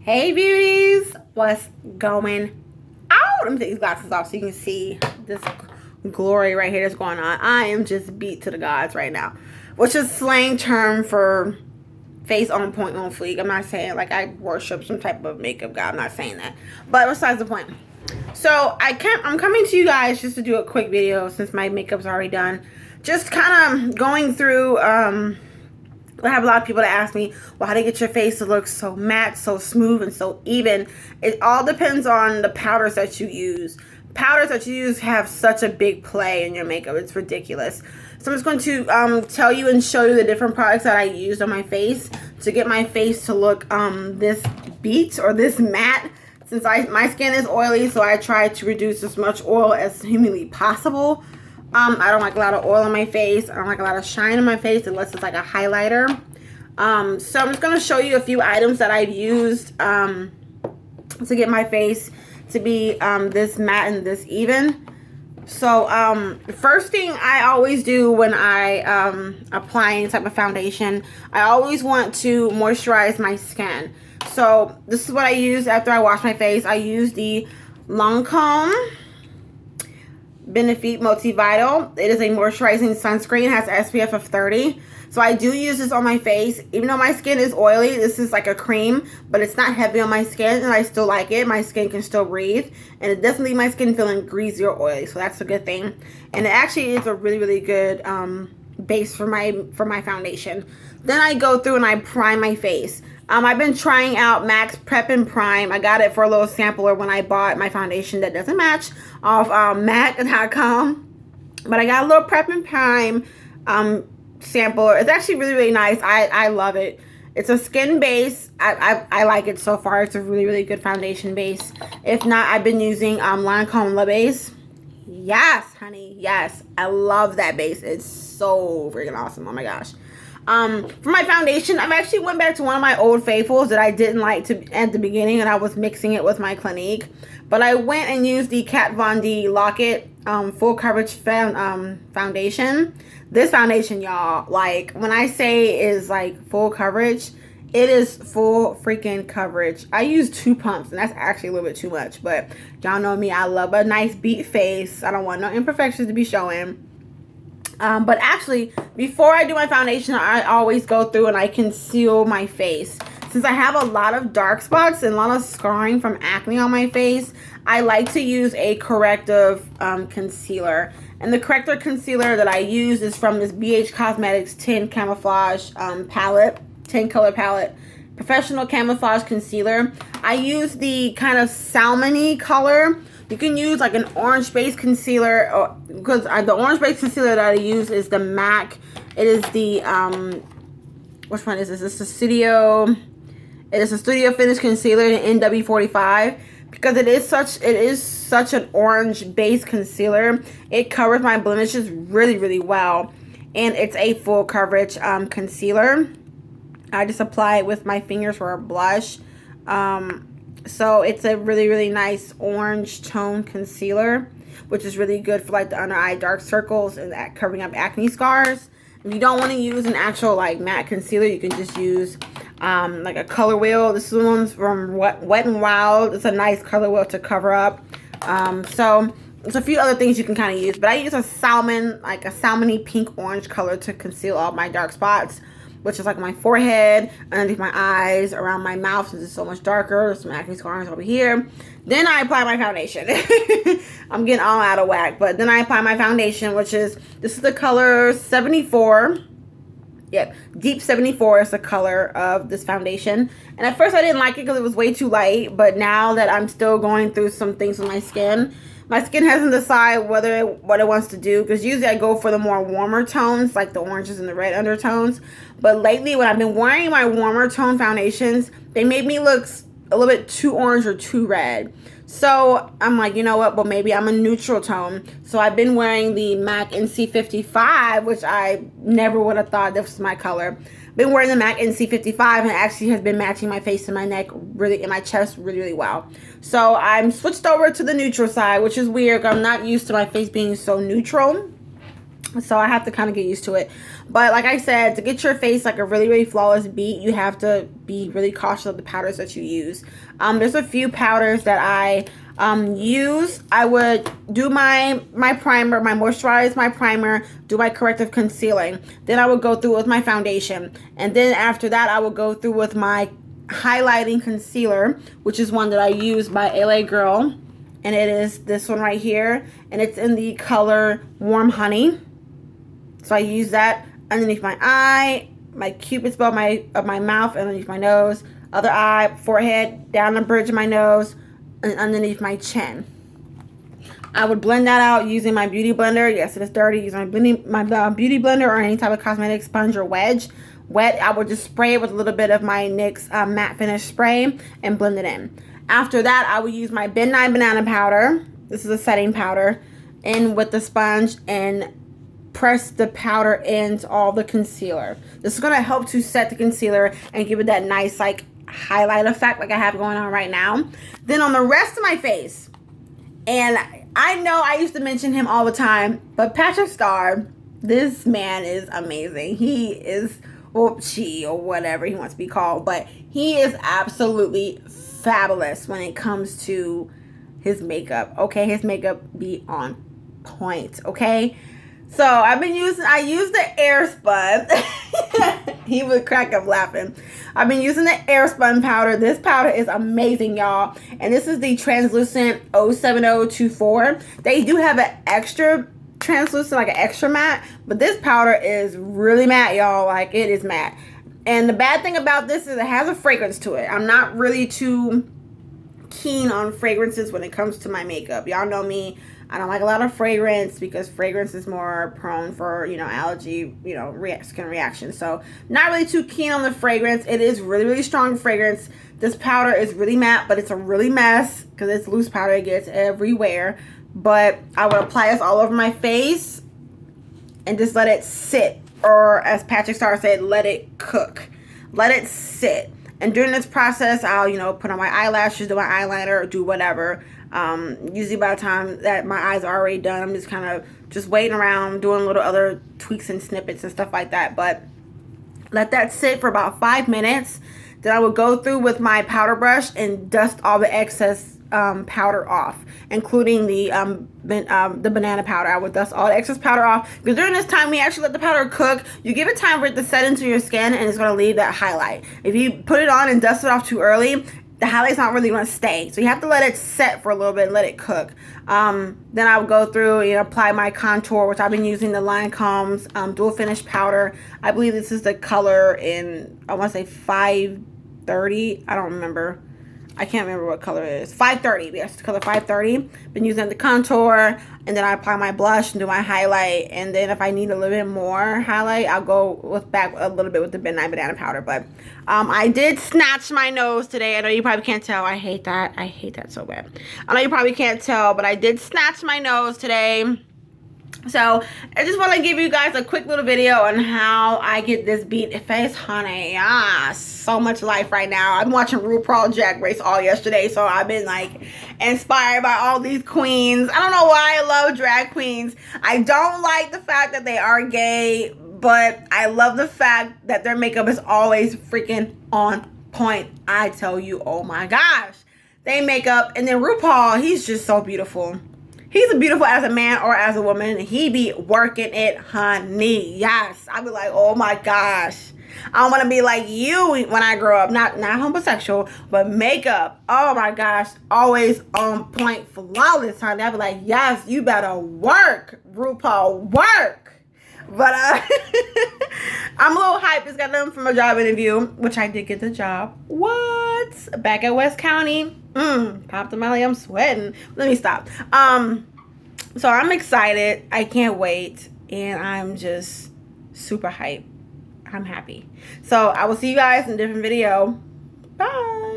Hey beauties, what's going on? Let me take these glasses off so you can see this glory right here that's going on. I am just beat to the gods right now, which is slang term for face on point, on fleek. I'm not saying like I worship some type of makeup god. I'm not saying that, but besides the point. So I'm coming to you guys just to do a quick video since my makeup's already done. Just kind of going through I have a lot of people that ask me, well, how do you get your face to look so matte, so smooth, and so even? It all depends on the powders that you use. Powders that you use have such a big play in your makeup. It's ridiculous. So I'm just going to tell you and show you the different products that I used on my face to get my face to look this beat or this matte. Since my skin is oily, so I try to reduce as much oil as humanly possible. I don't like a lot of oil on my face. I don't like a lot of shine on my face unless it's like a highlighter. So I'm just going to show you a few items that I've used to get my face to be this matte and this even. So first thing I always do when I apply any type of foundation, I always want to moisturize my skin. So this is what I use after I wash my face. I use the Lancome Benefit Multivital. It is a moisturizing sunscreen. It has SPF of 30. So I do use this on my face. Even though my skin is oily, this is like a cream, but it's not heavy on my skin, and I still like it. My skin can still breathe, and it doesn't leave my skin feeling greasy or oily, so that's a good thing. And it actually is a really, really good base for my foundation. Then I go through and I prime my face. I've been trying out MAC's Prep and Prime. I got it for a little sampler when I bought my foundation that doesn't match off MAC.com. But I got a little Prep and Prime sampler. It's actually really, really nice. I love it. It's a skin base. I like it so far. It's a really, really good foundation base. If not, I've been using Lancome La Base. Yes, honey. Yes. I love that base. It's so freaking awesome. Oh my gosh. For my foundation, I've actually went back to one of my old faithfuls that I didn't like at the beginning, and I was mixing it with my Clinique. But I went and used the Kat Von D Lock-It Full Coverage Foundation. This foundation, y'all, like, when I say is like full coverage, it is full freaking coverage. I use 2 pumps, and that's actually a little bit too much. But y'all know me, I love a nice beat face. I don't want no imperfections to be showing. But actually, before I do my foundation, I always go through and I conceal my face. Since I have a lot of dark spots and a lot of scarring from acne on my face, I like to use a corrective concealer. And the corrective concealer that I use is from this BH Cosmetics 10 Camouflage palette, 10 color palette. Professional Camouflage Concealer. I use the kind of salmon-y color. You can use like an orange-based concealer, because the orange-based concealer that I use is the MAC. It is the, which one is this? It's the Studio, it is a Studio Finish Concealer in NW45. Because it is such an orange-based concealer. It covers my blemishes really, really well. And it's a full coverage concealer. I just apply it with my fingers for a blush. So it's a really, really nice orange tone concealer, which is really good for like the under eye dark circles and that covering up acne scars. If you don't want to use an actual like matte concealer, you can just use like a color wheel. This one's from Wet n Wild. It's a nice color wheel to cover up. So there's a few other things you can kind of use, but I use a salmon, like a salmony pink orange color to conceal all my dark spots, which is like my forehead, underneath my eyes, around my mouth since it's so much darker. There's some acne scars over here. Then I apply my foundation. I'm getting all out of whack. But then I apply my foundation, which is, this is the color 74. Yep, Deep 74 is the color of this foundation. And at first I didn't like it because it was way too light. But now that I'm still going through some things with my skin hasn't decided what it wants to do, because usually I go for the more warmer tones, like the oranges and the red undertones. But lately, when I've been wearing my warmer tone foundations, they made me look a little bit too orange or too red. So I'm like, you know what? Well, maybe I'm a neutral tone. So I've been wearing the MAC NC55, which I never would have thought this was my color. Been wearing the MAC NC55, and it actually has been matching my face and my neck, really, in my chest really, really well. So I'm switched over to the neutral side, which is weird. I'm not used to my face being so neutral. So I have to kind of get used to it. But like I said, to get your face like a really, really flawless beat, you have to be really cautious of the powders that you use. There's a few powders that I use. I would do my primer, moisturize my primer, do my corrective concealing. Then I would go through with my foundation. And then after that, I would go through with my highlighting concealer, which is one that I use by LA Girl. And it is this one right here. And it's in the color Warm Honey. So I use that underneath my eye, my cupid's bow of my mouth, underneath my nose, other eye, forehead, down the bridge of my nose, and underneath my chin. I would blend that out using my beauty blender. Yes, it is dirty. Using my beauty blender or any type of cosmetic sponge or wedge. Wet, I would just spray it with a little bit of my NYX matte finish spray and blend it in. After that, I would use my Midnight Banana powder. This is a setting powder. In with the sponge and press the powder into all the concealer. This is going to help to set the concealer and give it that nice like highlight effect like I have going on right now. Then on the rest of my face, and I know I used to mention him all the time, but Patrick Starrr, this man is amazing. He is, or she, or whatever he wants to be called, but he is absolutely fabulous when it comes to his makeup. Okay, his makeup be on point. Okay. So I used the Airspun. He would crack up laughing. I've been using the Airspun powder. This powder is amazing, y'all. And this is the translucent 07024. They do have an extra translucent, like an extra matte, but this powder is really matte, y'all. Like, it is matte. And the bad thing about this is it has a fragrance to it. I'm not really too keen on fragrances when it comes to my makeup. Y'all know me. I don't like a lot of fragrance because fragrance is more prone for, allergy, skin reaction. So not really too keen on the fragrance. It is really, really strong fragrance. This powder is really matte, but it's a really mess because it's loose powder. It gets everywhere. But I would apply this all over my face and just let it sit. Or as Patrick Starrr said, let it cook. Let it sit. And during this process, I'll, put on my eyelashes, do my eyeliner, or do whatever. Usually by the time that my eyes are already done, I'm just kind of just waiting around, doing little other tweaks and snippets and stuff like that. But let that sit for about 5 minutes. Then I would go through with my powder brush and dust all the excess powder off, including the banana powder. I would dust all the excess powder off because during this time we actually let the powder cook. You give it time for it to set into your skin and it's going to leave that highlight. If you put it on and dust it off too early, the highlight's not really going to stay. So you have to let it set for a little bit and let it cook. Then I would go through and apply my contour, which I've been using the Lancome's dual finish powder. I believe this is the color in, I want to say 530. I don't remember. I can't remember what color it is. 530. Yes, the color 530. Been using the contour, and then I apply my blush and do my highlight. And then if I need a little bit more highlight, I'll go back a little bit with the Midnight Banana powder. But I did snatch my nose today. I know you probably can't tell. I hate that. I hate that so bad. I know you probably can't tell, but I did snatch my nose today. So I just want to give you guys a quick little video on how I get this beat face, honey. So much life right now. I'm watching RuPaul Drag Race all yesterday, so I've been like inspired by all these queens. I don't know why I love drag queens. I don't like the fact that they are gay, but I love the fact that their makeup is always freaking on point. I tell you, oh my gosh, they makeup. And then RuPaul, he's just so beautiful. He's beautiful as a man or as a woman. He be working it, honey. Yes. I be like, oh my gosh. I want to be like you when I grow up. Not homosexual, but makeup. Oh my gosh. Always on point, flawless, honey. I be like, yes, you better work, RuPaul, work. But I'm a little hyped. Just got done from a job interview, which I did get the job. What? Back at West County. Popped in my belly. I'm sweating. Let me stop. So I'm excited. I can't wait. And I'm just super hyped. I'm happy. So I will see you guys in a different video. Bye.